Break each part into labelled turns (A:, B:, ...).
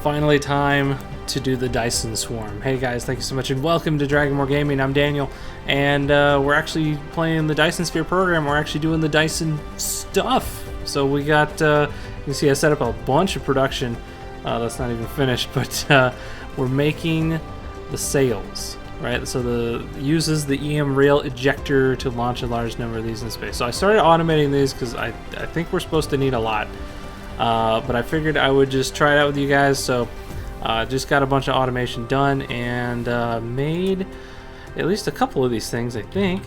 A: Finally time to do the Dyson Swarm. Hey guys, thank you so much and welcome to Dragonmore Gaming. I'm Daniel, and we're actually playing the Dyson Sphere Program. We're actually doing the Dyson stuff. So we got, you can see I set up a bunch of production. That's not even finished, but we're making the sails, right? So uses the EM rail ejector to launch a large number of these in space. So I started automating these because I think we're supposed to need a lot. But I figured I would just try it out with you guys, so just got a bunch of automation done and made at least a couple of these things, I think.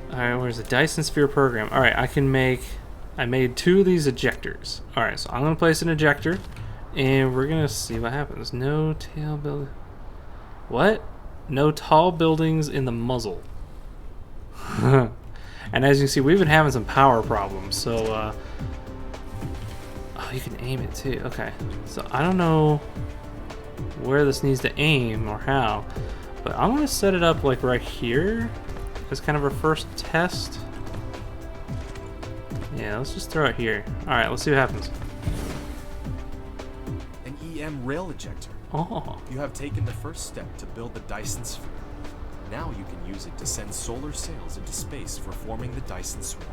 A: Alright, where's the Dyson Sphere Program? Alright, I made 2 of these ejectors. Alright, so I'm going to place an ejector, and we're going to see what happens. No tail building. What? No tall buildings in the muzzle. And as you can see, we've been having some power problems, so oh, you can aim it too. Okay, so I don't know where this needs to aim or how, but I'm gonna set it up like right here as kind of our first test. Yeah, let's just throw it here. All right, let's see what happens.
B: An EM rail ejector.
A: Oh.
B: You have taken the first step to build the Dyson Sphere. Now you can use it to send solar sails into space for forming the Dyson Swarm.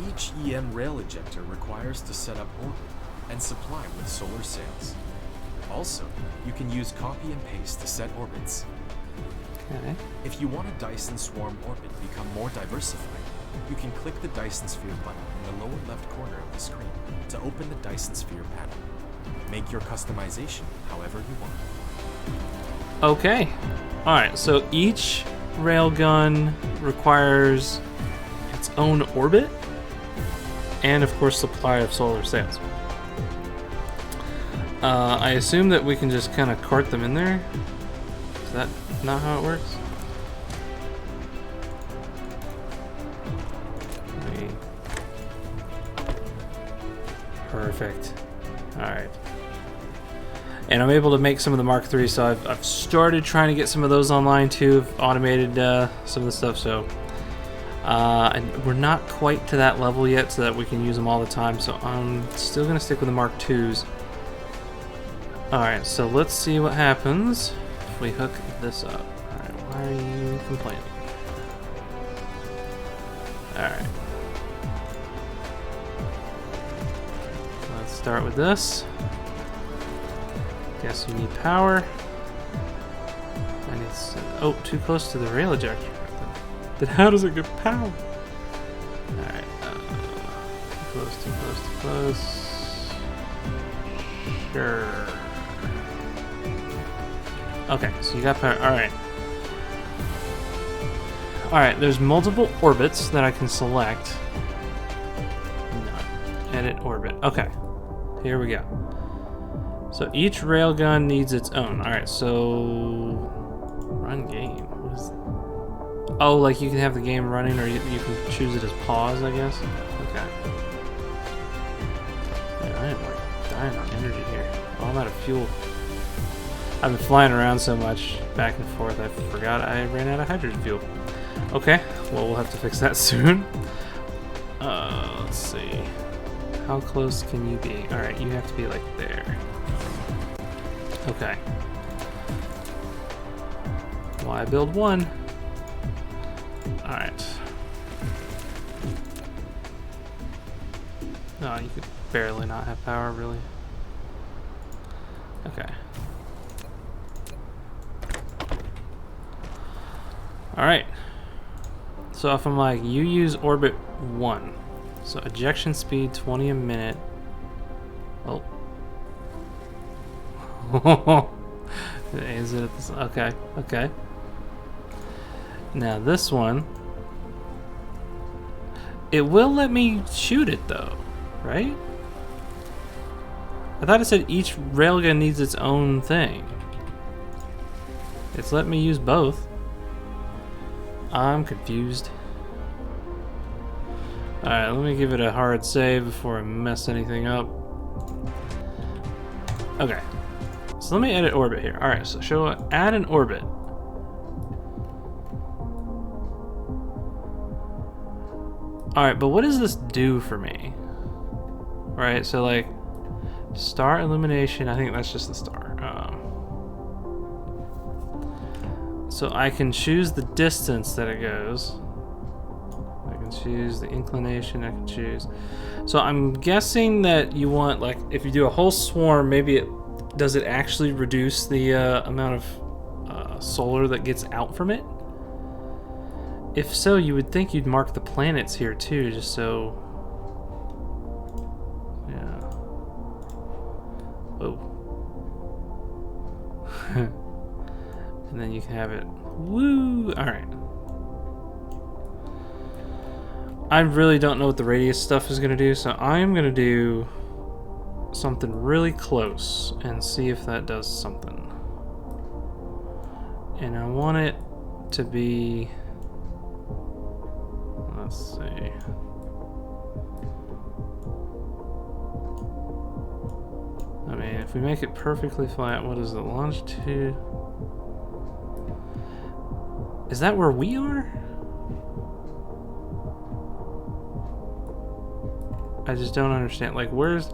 B: Each EM rail ejector requires to set up orbit and supply with solar sails. Also, you can use copy and paste to set orbits.
A: Okay.
B: If you want a Dyson Swarm orbit become more diversified, you can click the Dyson Sphere button in the lower left corner of the screen to open the Dyson Sphere panel. Make your customization however you want.
A: Okay. Alright, so each railgun requires its own orbit and of course supply of solar sails. I assume that we can just kind of cart them in there. Is that not how it works? Perfect. Alright. And I'm able to make some of the Mark III, so I've started trying to get some of those online too. I've automated some of the stuff, so and we're not quite to that level yet so that we can use them all the time, so I'm still going to stick with the Mark IIs. Alright, so let's see what happens if we hook this up. Alright, why are you complaining? Alright. Let's start with this. Guess you need power. And it's too close to the rail ejector. Then how does it get power? Alright, too close. Sure. Okay, so you got power. Alright. Alright, there's multiple orbits that I can select. No. Edit orbit. Okay. Here we go. So each railgun needs its own. Alright, so run game. What is that? Oh, like you can have the game running or you can choose it as pause, I guess. Okay. Man, I am like dying on energy here. Oh, I'm out of fuel. I've been flying around so much back and forth I forgot I ran out of hydrogen fuel. Okay, well we'll have to fix that soon. Let's see. How close can you be? Alright, you have to be like there. Okay. Well, I build one. Alright. No, you could barely not have power, really. Okay. Alright. So if I'm like, you use orbit 1. So ejection speed 20 a minute. Oh. Is it okay. Now this one, it will let me shoot it though, right? I thought it said each railgun needs its own thing. It's letting me use both. I'm confused. Alright, let me give it a hard save before I mess anything up. Okay. So let me edit orbit here. Alright, so add an orbit. Alright, but what does this do for me? Right, so like, Star illumination, I think that's just the star. So I can choose the distance that it goes. I can choose the inclination, I can choose. So I'm guessing that you want, like, if you do a whole swarm, maybe does it actually reduce the amount of solar that gets out from it? If so, you would think you'd mark the planets here too, just so... Yeah. Oh. And then you can have it. Woo! Alright. I really don't know what the radius stuff is going to do, so I'm going to do something really close and see if that does something. And I want it to be... Let's see. I mean, if we make it perfectly flat, what is the longitude? Is that where we are? I just don't understand. Like, where's...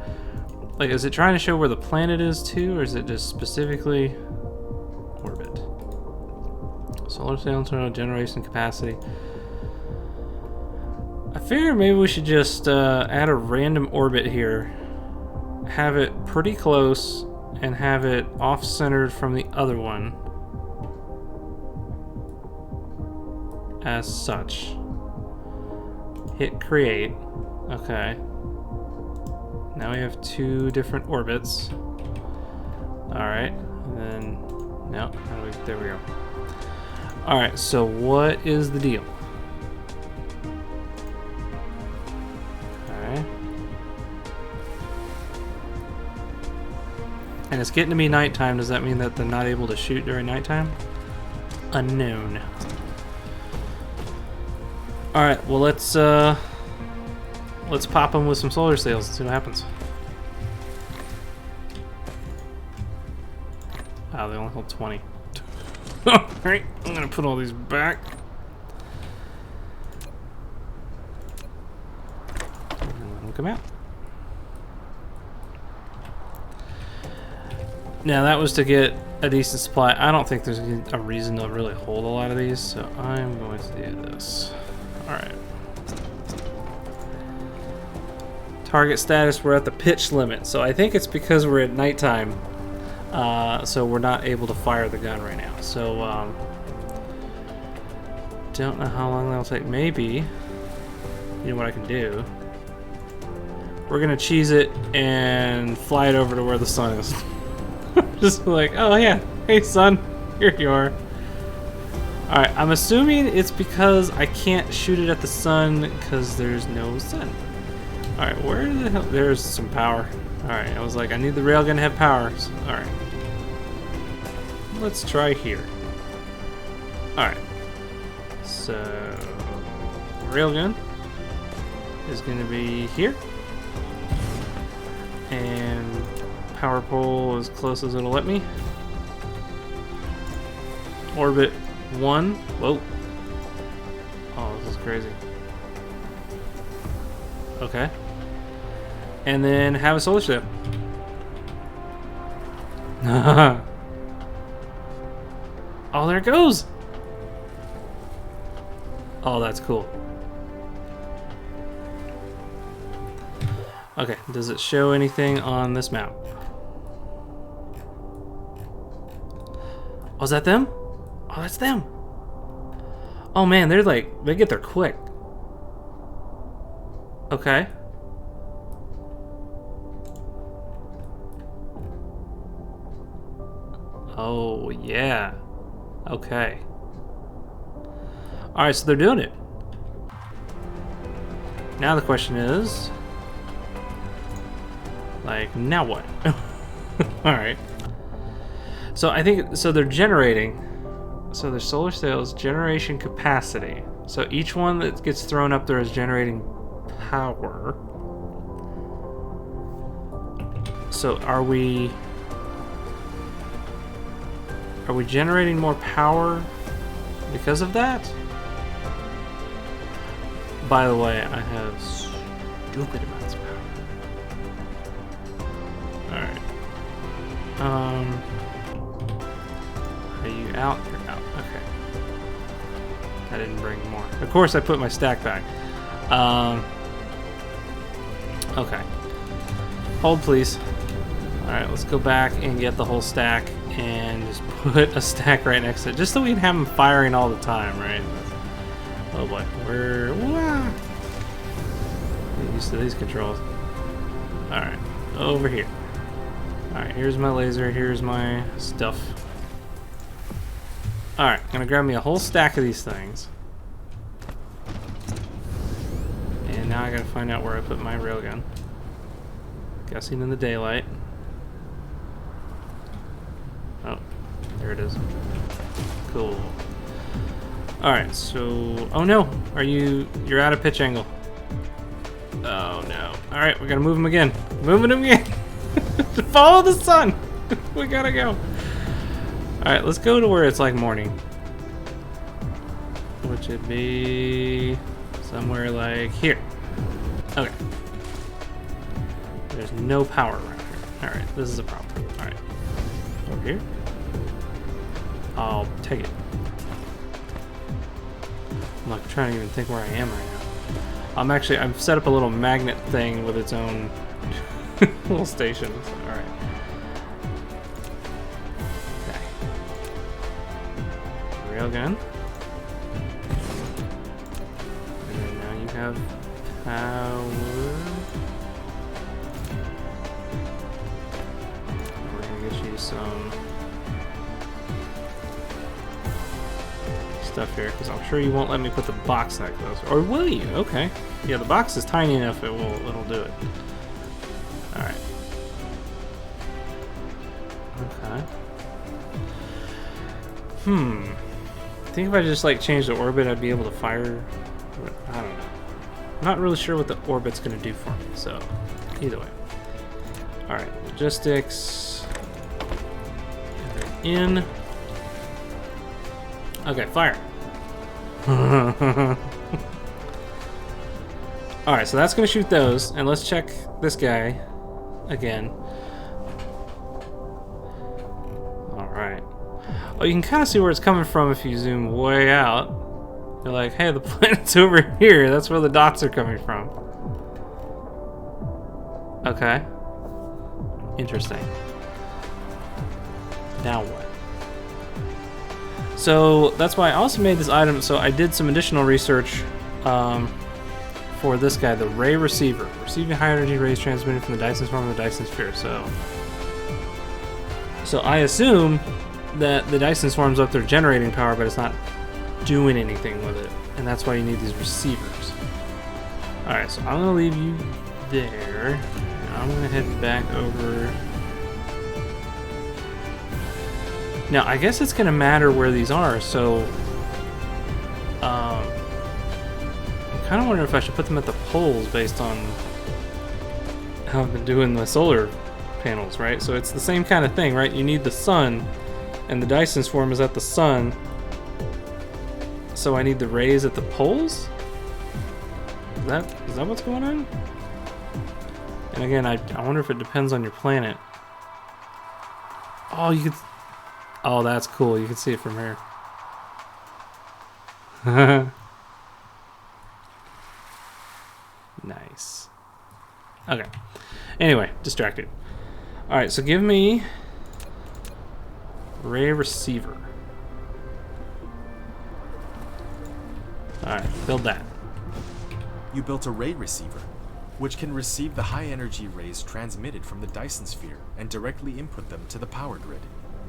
A: Like, is it trying to show where the planet is, too? Or is it just specifically... Orbit. Solar cell internal generation capacity. I figure maybe we should just add a random orbit here. Have it pretty close, and have it off-centered from the other one. As such. Hit create. Okay. Now we have 2 different orbits. Alright. And then... No. There we go. Alright, so what is the deal? Okay. And it's getting to be nighttime. Does that mean that they're not able to shoot during nighttime? Unknown. Alright, well let's pop them with some solar sails and see what happens. Wow, they only hold 20. Alright, I'm gonna put all these back. And let them come out. Now that was to get a decent supply. I don't think there's a reason to really hold a lot of these, so I'm going to do this. Alright. Target status, we're at the pitch limit. So I think it's because we're at nighttime. So we're not able to fire the gun right now. So, don't know how long that'll take. Maybe, you know what I can do? We're gonna cheese it and fly it over to where the sun is. Just like, oh yeah, hey sun, here you are. Alright, I'm assuming it's because I can't shoot it at the sun because there's no sun. Alright, where the hell? There's some power. Alright, I was like, I need the railgun to have power. So, alright. Let's try here. Alright. So, railgun is going to be here. And power pole as close as it'll let me. Orbit 1. Whoa. Oh, this is crazy. Okay. And then have a solar ship. Oh, there it goes. Oh, that's cool. Okay, does it show anything on this map? Oh, is that them? Oh, that's them. Oh man, they're like, they get there quick. Okay. Oh, yeah. Okay. Alright, so they're doing it. Now the question is... Like, now what? Alright. So I think, so they're generating. So their solar sails, generation capacity. So each one that gets thrown up there is generating power. So are we generating more power because of that? By the way, I have stupid amounts of power. Are you out? You're out. Okay. I didn't bring more. Of course, I put my stack back. Okay. Hold, please. Alright, let's go back and get the whole stack and just put a stack right next to it, just so we can have them firing all the time, right? Oh boy, we're get used to these controls. Alright, over here. Alright, here's my laser, here's my stuff. Alright, gonna grab me a whole stack of these things. And now I gotta find out where I put my railgun. Guessing in the daylight. Oh, there it is. Cool. Alright, so... Oh no! You're out of pitch angle. Oh no. Alright, we gotta move him again. Moving him again! Follow the sun! We gotta go. Alright, let's go to where it's like morning. Which would be... somewhere like here. Okay. There's no power around here. Alright, this is a problem. Alright. Over here. I'll take it. I'm like trying to even think where I am right now. I've set up a little magnet thing with its own little station. Alright. Okay. Railgun. And then now you have power. We're gonna get you some stuff here, because I'm sure you won't let me put the box that close. Or will you? Okay. Yeah, the box is tiny enough it'll do it. Alright. Okay. I think if I just like change the orbit I'd be able to fire. I don't know. I'm not really sure what the orbit's gonna do for me, so either way. Alright, logistics. In. Okay, fire. Alright, so that's going to shoot those. And let's check this guy again. Alright. Oh, you can kind of see where it's coming from if you zoom way out. You're like, hey, the planet's over here. That's where the dots are coming from. Okay. Interesting. Now what? So that's why I also made this item. So I did some additional research for this guy, the ray receiver, receiving high energy rays transmitted from the Dyson Swarm and the Dyson Sphere. So I assume that the Dyson Swarm's up there generating power, but it's not doing anything with it, and that's why you need these receivers. All right, so I'm gonna leave you there. I'm gonna head back over. Now, I guess it's going to matter where these are, so I'm kind of wondering if I should put them at the poles based on how I've been doing the solar panels, right? So it's the same kind of thing, right? You need the sun, and the Dyson Swarm is at the sun, so I need the rays at the poles? Is that what's going on? And again, I wonder if it depends on your planet. Oh, you could... Oh, that's cool. You can see it from here. Nice. Okay. Anyway, distracted. Alright, so give me ray receiver. Alright, build that.
B: You built a ray receiver, which can receive the high energy rays transmitted from the Dyson Sphere and directly input them to the power grid.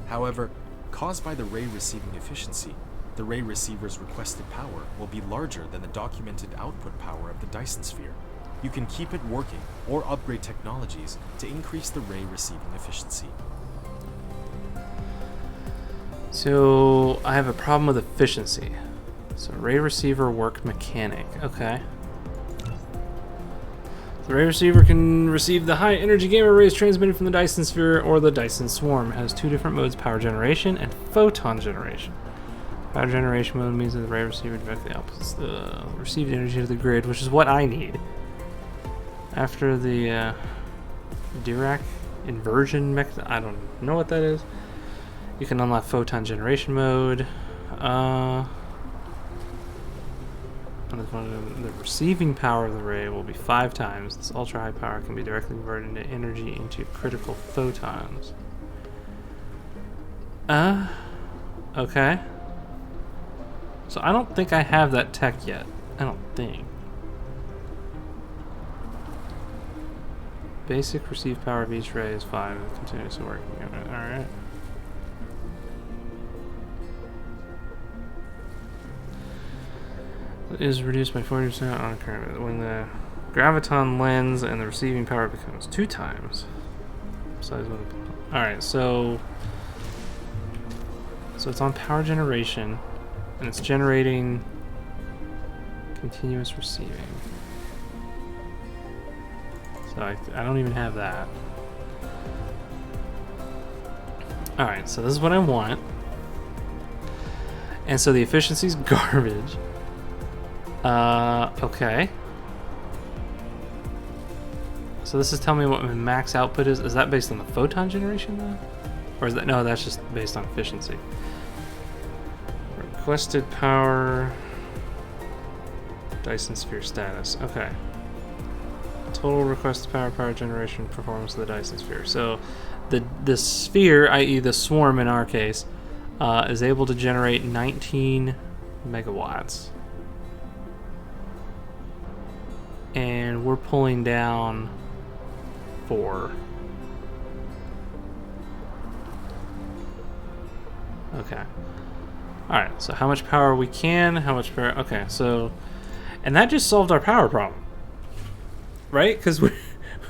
B: However, caused by the ray receiving efficiency, the ray receiver's requested power will be larger than the documented output power of the Dyson Sphere. You can keep it working or upgrade technologies to increase the ray receiving efficiency.
A: So I have a problem with efficiency. So ray receiver work mechanic. Okay. The ray receiver can receive the high energy gamma rays transmitted from the Dyson Sphere or the Dyson Swarm. It has two different modes, power generation and photon generation. Power generation mode means that the ray receiver directly outputs the received energy to the grid, which is what I need. After the Dirac Inversion mechanism. I don't know what that is. You can unlock photon generation mode. The receiving power of the ray will be 5 times. This ultra high power can be directly converted into energy into critical photons. Okay. So I don't think I have that tech yet. I don't think. Basic receive power of each ray is 5. It continues to work. Alright. Is reduced by 40% on current when the graviton lens and the receiving power becomes 2 times. Alright, so it's on power generation and it's generating continuous receiving. So I don't even have that. Alright, so this is what I want. And so the efficiency's garbage. Okay. So this is telling me what my max output is. Is that based on the photon generation though? Or is that, no, that's just based on efficiency. Requested power. Dyson Sphere status. Okay. Total requested power generation performance of the Dyson Sphere. So the sphere, i.e. the swarm in our case, is able to generate 19 megawatts. And we're pulling down 4. Okay. Alright, so how much power we can, how much power... Okay, so... And that just solved our power problem. Right? Because we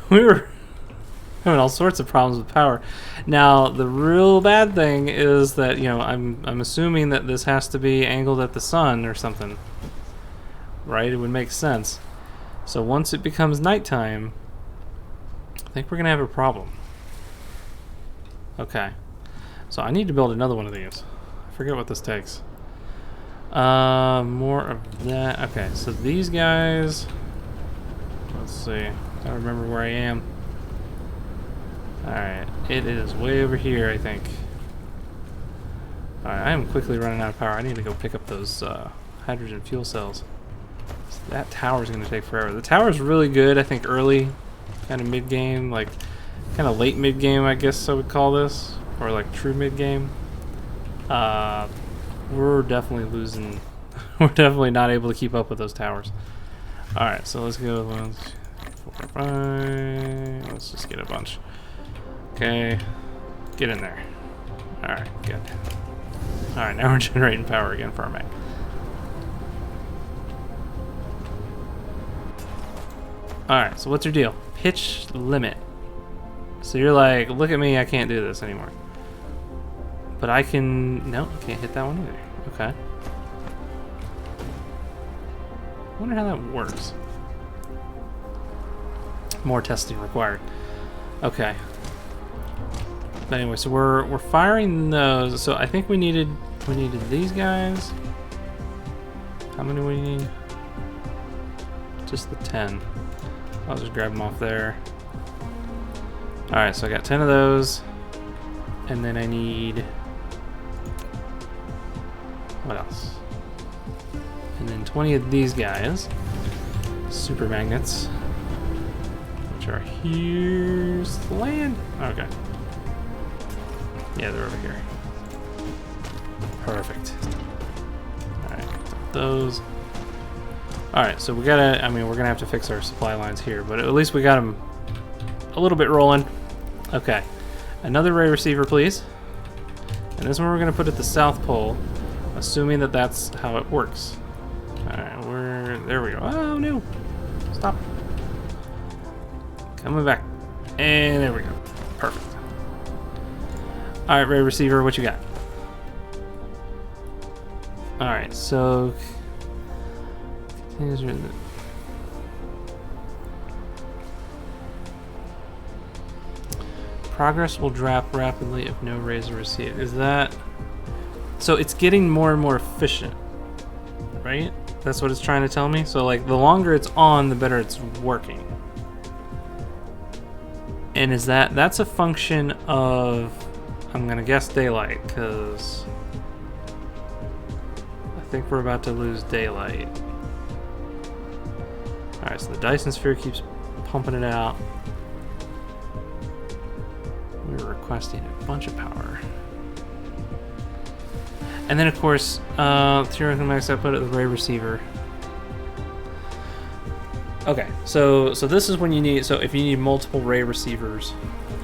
A: were having all sorts of problems with power. Now, the real bad thing is that, you know, I'm assuming that this has to be angled at the sun or something. Right? It would make sense. So once it becomes nighttime, I think we're going to have a problem. Okay. So I need to build another one of these. I forget what this takes. More of that. Okay, so these guys... Let's see. I don't remember where I am. Alright, it is way over here, I think. Alright, I am quickly running out of power. I need to go pick up those hydrogen fuel cells. That tower's going to take forever. The tower's really good, I think, early, kind of mid-game, like, kind of late mid-game, I guess I would call this, or like true mid-game. We're definitely losing. We're definitely not able to keep up with those towers. Alright, so let's go 1, 4, 5. Let's just get a bunch. Okay, get in there. Alright, good. Alright, now we're generating power again for our mech. Alright, so what's your deal? Pitch limit. So you're like, look at me, I can't do this anymore. But I can... No, I can't hit that one either. Okay. I wonder how that works. More testing required. Okay. But anyway, so we're firing those. So I think we needed these guys. How many do we need? Just the 10. I'll just grab them off there. Alright, so I got 10 of those. And then I need... What else? And then 20 of these guys. Super magnets. Which are here's the land. Okay. Yeah, they're over here. Perfect. Alright, those. Alright, so we gotta, I mean, we're gonna have to fix our supply lines here, but at least we got them a little bit rolling. Okay. Another ray receiver, please. And this one we're gonna put at the South Pole, assuming that that's how it works. Alright, there we go. Oh no! Stop. Coming back. And there we go. Perfect. Alright, ray receiver, what you got? Alright, so... Progress will drop rapidly if no rays are received. Is that... So it's getting more and more efficient, right? That's what it's trying to tell me? So like the longer it's on, the better it's working. And is that's a function of, I'm gonna guess daylight, because I think we're about to lose daylight. Alright, so the Dyson Sphere keeps pumping it out. We were requesting a bunch of power. And then of course, theoretical max output of the ray receiver. Okay, so this is when you need, so if you need multiple ray receivers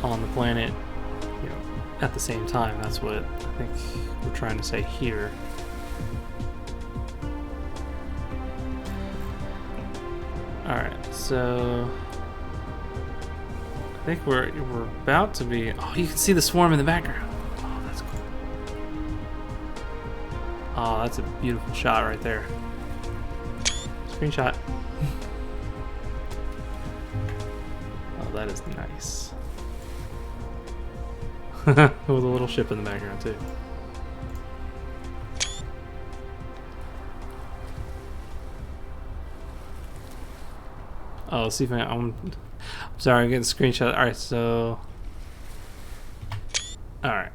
A: on the planet, you know, at the same time, that's what I think we're trying to say here. Alright, so I think we're about to be, oh, you can see the swarm in the background. Oh, that's cool. Oh, that's a beautiful shot right there. Screenshot. Oh, that is nice. With a little ship in the background too. Oh, let's see if I'm sorry, I'm getting a screenshot. Alright, so alright.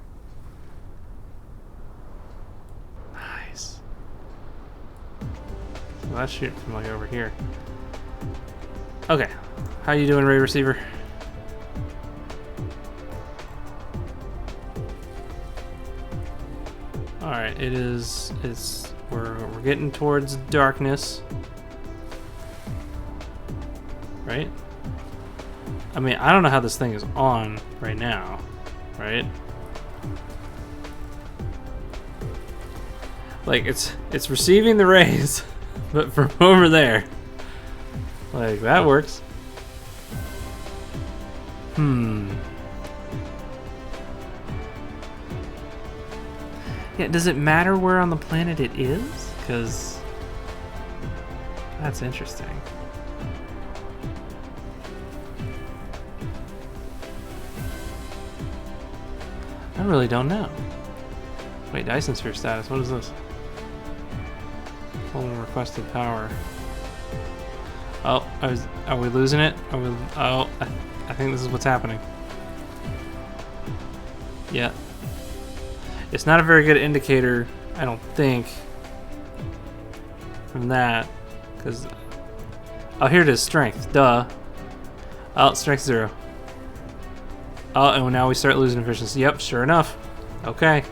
A: Nice. So that's shooting from like over here. Okay. How you doing, ray receiver? Alright, we're getting towards darkness. Right? I mean, I don't know how this thing is on right now, right? Like it's receiving the rays, but from over there. Like that works. Yeah, does it matter where on the planet it is? Because that's interesting. I really don't know. Wait, Dyson Sphere status, what is this? Only requested power. Oh, are we losing it? Oh, I think this is what's happening. Yeah. It's not a very good indicator, I don't think, from that, because, oh, here it is, strength, duh. Oh, strength 0. Oh, and now we start losing efficiency. Yep, sure enough. Okay.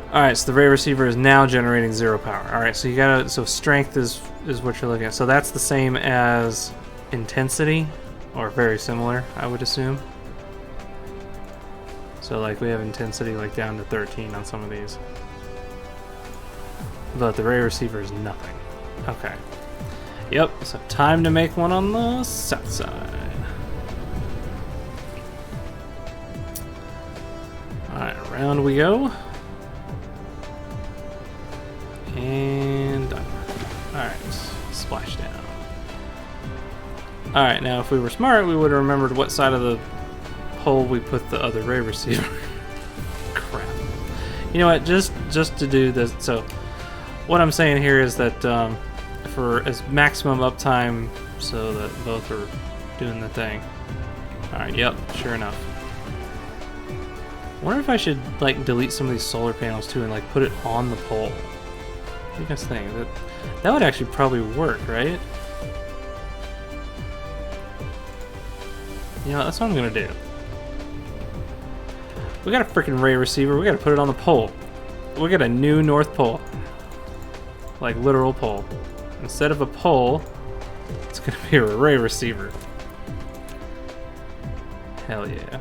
A: Alright, so the ray receiver is now generating 0 power. Alright, so you gotta, so strength is what you're looking at. So that's the same as intensity, or very similar, I would assume. So like we have intensity like down to 13 on some of these. But the ray receiver is nothing. Okay. Yep, so time to make one on the south side. Alright, around we go. And done. Alright, splash down. Alright, now if we were smart, we would have remembered what side of the pole we put the other ray receiver. Crap. You know what, just to do this, so what I'm saying here is that for as maximum uptime so that both are doing the thing. Alright, yep, sure enough. I wonder if I should like delete some of these solar panels too and like put it on the pole. What do you guys think? That would actually probably work, right? You know, that's what I'm gonna do. We got a freaking ray receiver, we gotta put it on the pole. We got a new North Pole. Like literal pole. Instead of a pole, it's gonna be a ray receiver. Hell yeah.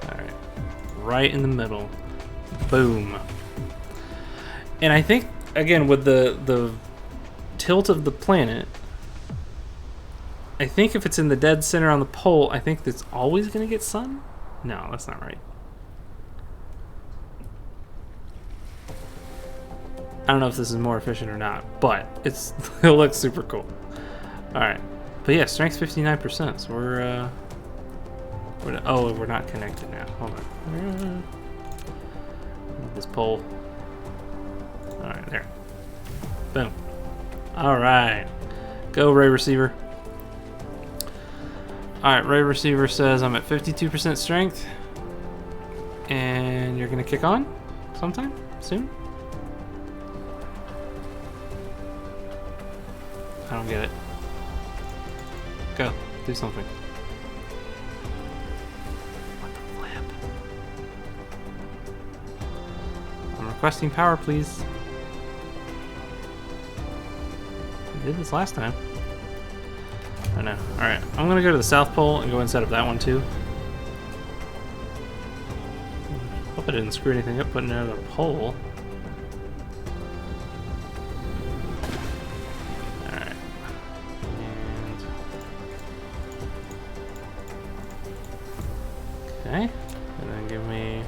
A: Alright. Right in the middle. Boom. And I think, again, with the tilt of the planet, I think if it's in the dead center on the pole, I think it's always going to get sun? No, that's not right. I don't know if this is more efficient or not, but it looks super cool. Alright. But yeah, strength's 59%, so we're not connected now. Hold on. This pole. Alright, there. Boom. Alright. Go, ray receiver. Alright, Ray Receiver says I'm at 52% strength. And you're gonna kick on sometime soon? I don't get it. Go, do something. What the flip? I'm requesting power, please. I did this last time. I know. Alright, I'm gonna go to the South Pole and go and set up that one too. Hope I didn't screw anything up putting another pole. Alright. Okay. And then give me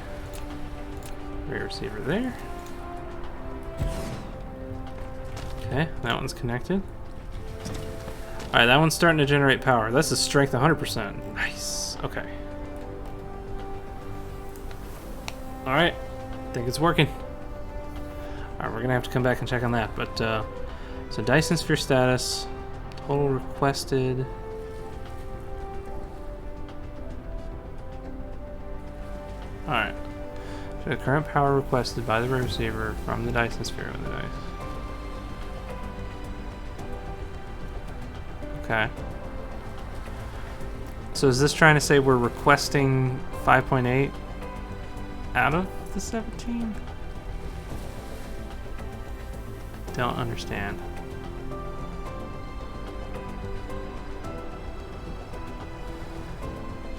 A: Ray Receiver there. Okay, that one's connected. Alright, that one's starting to generate power. That's a strength 100%. Nice. Okay. Alright. I think it's working. Alright, we're gonna have to come back and check on that. But, so Dyson Sphere status. Total requested. Alright. So the current power requested by the Ray Receiver from the Dyson Sphere with the dice. Okay. So is this trying to say we're requesting 5.8 out of the 17? Don't understand.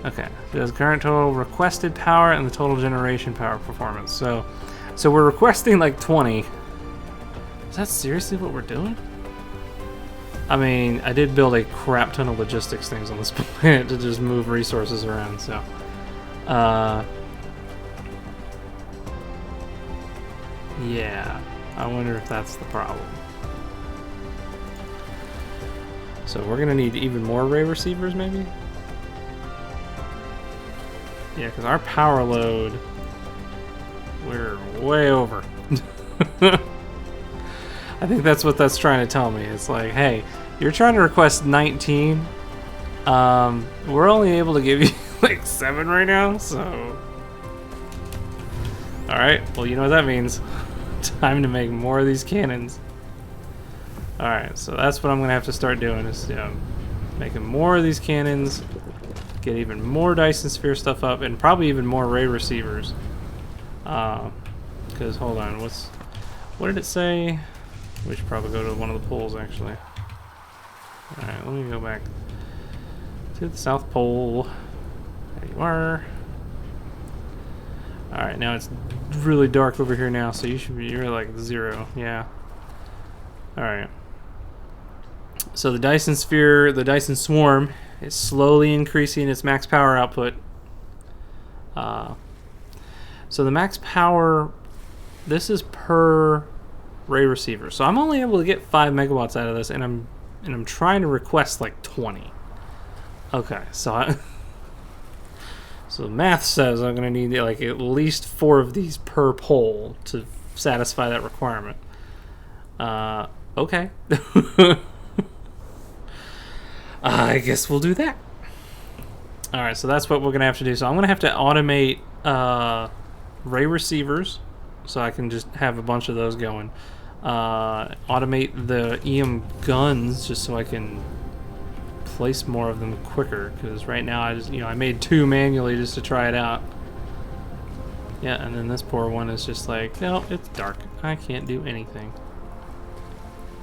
A: Okay. So there's current total requested power and the total generation power performance. So we're requesting like 20. Is that seriously what we're doing? I mean, I did build a crap ton of logistics things on this planet to just move resources around, so... yeah, I wonder if that's the problem. So we're gonna need even more Ray Receivers, maybe? Yeah, because our power load... we're way over. I think that's what that's trying to tell me. It's like, hey, you're trying to request 19. We're only able to give you like 7 right now, so... Alright, well, you know what that means. Time to make more of these cannons. Alright, so that's what I'm going to have to start doing, is making more of these cannons, get even more Dyson Sphere stuff up, and probably even more Ray Receivers. Because, hold on, what did it say? We should probably go to one of the poles, actually. Alright, let me go back to the South Pole. There you are. Alright, now it's really dark over here now, so you're like 0, yeah. Alright. So the Dyson Sphere, the Dyson Swarm, is slowly increasing its max power output. So the max power, this is per Ray Receiver. So I'm only able to get 5 megawatts out of this, and I'm trying to request like 20. Okay, so so the math says I'm gonna need like at least 4 of these per pole to satisfy that requirement. Okay. I guess we'll do that. Alright, so that's what we're gonna have to do. So I'm gonna have to automate Ray Receivers, so I can just have a bunch of those going. Automate the EM guns just so I can place more of them quicker, because right now I made 2 manually just to try it out. Yeah, and then this poor one is just like, no, it's dark, I can't do anything.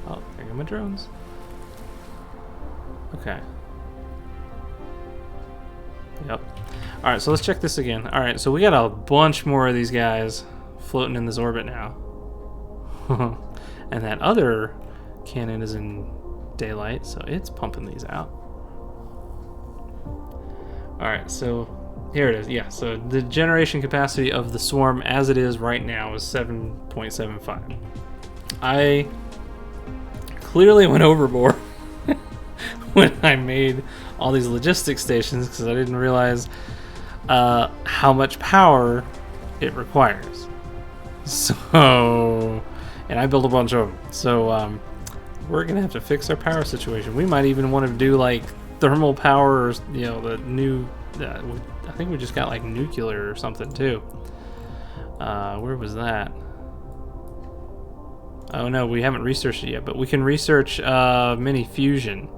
A: Oh, there go my drones. Okay. Yep. Alright, so let's check this again. Alright, so we got a bunch more of these guys floating in this orbit now. And that other cannon is in daylight, so it's pumping these out. Alright, so here it is. Yeah, so the generation capacity of the Swarm as it is right now is 7.75. I clearly went overboard when I made all these logistics stations, because I didn't realize how much power it requires. So, and I built a bunch of them. So we're gonna have to fix our power situation. We might even want to do like thermal power, or, you know, the new, I think we just got like nuclear or something too. Where was that? Oh no, we haven't researched it yet, but we can research mini fusion.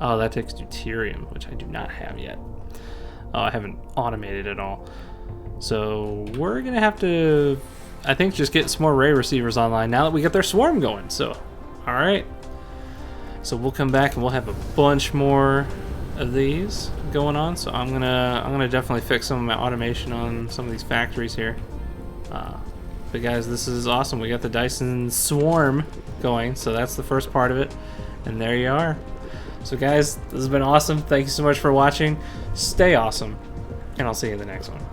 A: Oh, that takes deuterium, which I do not have yet. Oh, I haven't automated it all. So we're gonna have to, I think, just get some more ray receivers online now that we got their swarm going. So, all right. So we'll come back and we'll have a bunch more of these going on. So I'm gonna definitely fix some of my automation on some of these factories here. But guys, this is awesome. We got the Dyson Swarm going, so that's the first part of it. And there you are. So guys, this has been awesome. Thank you so much for watching. Stay awesome, and I'll see you in the next one.